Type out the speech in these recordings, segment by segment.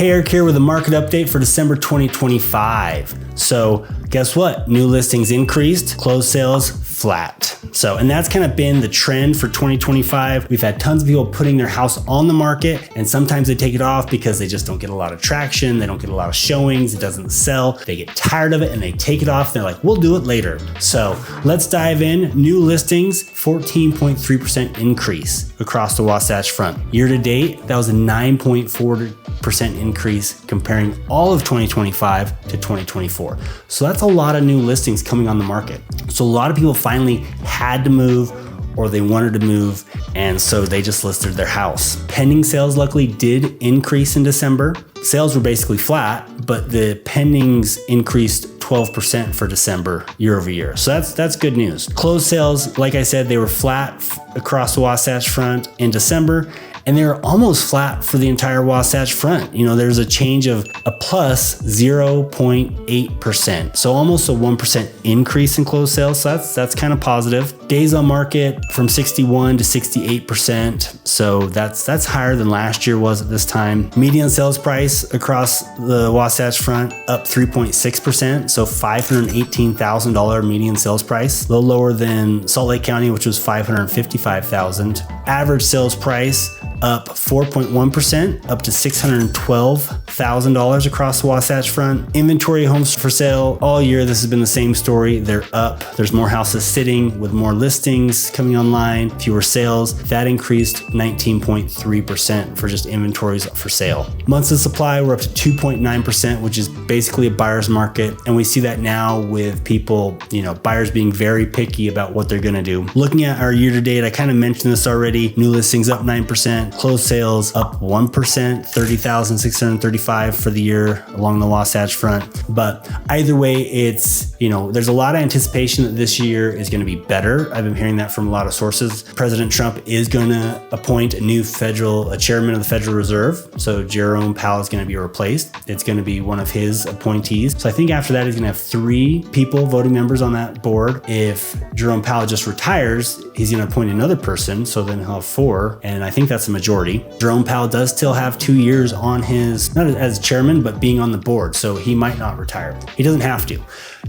Hey, Eric here with a market update for December 2025. So guess what? New listings increased, closed sales flat. And that's kind of been the trend for 2025. We've had tons of people putting their house on the market, and sometimes they take it off because they just don't get a lot of traction. They don't get a lot of showings. It doesn't sell. They get tired of it and they take it off. They're like, we'll do it later. So let's dive in. New listings, 14.3% increase across the Wasatch front. Year to date, that was a 9.4% increase comparing all of 2025 to 2024. So that's a lot of new listings coming on the market. So a lot of people finally had to move or they wanted to move, and so they just listed their house. Pending sales luckily did increase in December. Sales were basically flat, but the pendings increased 12% for December year over year. So that's good news. Closed sales, like I said, they were flat across the Wasatch front in December, and they were almost flat for the entire Wasatch front. You know, there's a change of a plus 0.8%. So almost a 1% increase in closed sales. So that's kind of positive. Days on market from 61 to 68%. So that's higher than last year was at this time. Median sales price across the Wasatch front up 3.6%. So $518,000 median sales price. A little lower than Salt Lake County, which was $555,000. Average sales price up 4.1%, up to $612,000 across the Wasatch front. Inventory homes for sale all year. This has been the same story. They're up. There's more houses sitting with more listings coming online, fewer sales. That increased 19.3% for just inventories for sale. Months of supply were up to 2.9%, which is basically a buyer's market. And we see that now with people, buyers being very picky about what they're going to do. Looking at our year to date, I kind of mentioned this already. New listings up 9%. Closed sales up 1%, 30,635 for the year along the Wasatch front. But either way, it's, there's a lot of anticipation that this year is going to be better. I've been hearing that from a lot of sources. President Trump is going to appoint a new chairman of the Federal Reserve. So Jerome Powell is going to be replaced. It's going to be one of his appointees. So I think after that, he's going to have 3 people, voting members on that board. If Jerome Powell just retires, he's going to appoint another person. So then he'll have 4. And I think that's a majority. Jerome Powell does still have 2 years on his, not as chairman, but being on the board. So he might not retire. He doesn't have to.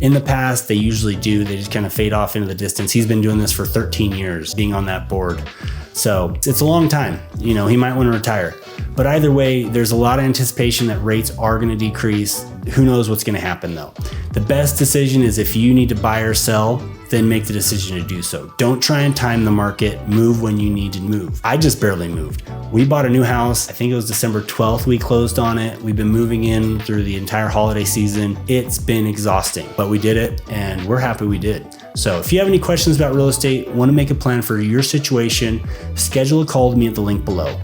In the past, they usually do. They just kind of fade off into the distance. He's been doing this for 13 years, being on that board. So it's a long time. He might want to retire. But either way, there's a lot of anticipation that rates are going to decrease. Who knows what's going to happen though? The best decision is if you need to buy or sell, then make the decision to do so. Don't try and time the market. Move when you need to move. I just barely moved. We bought a new house. I think it was December 12th we closed on it. We've been moving in through the entire holiday season. It's been exhausting, but we did it and we're happy we did. So if you have any questions about real estate, want to make a plan for your situation, schedule a call to me at the link below.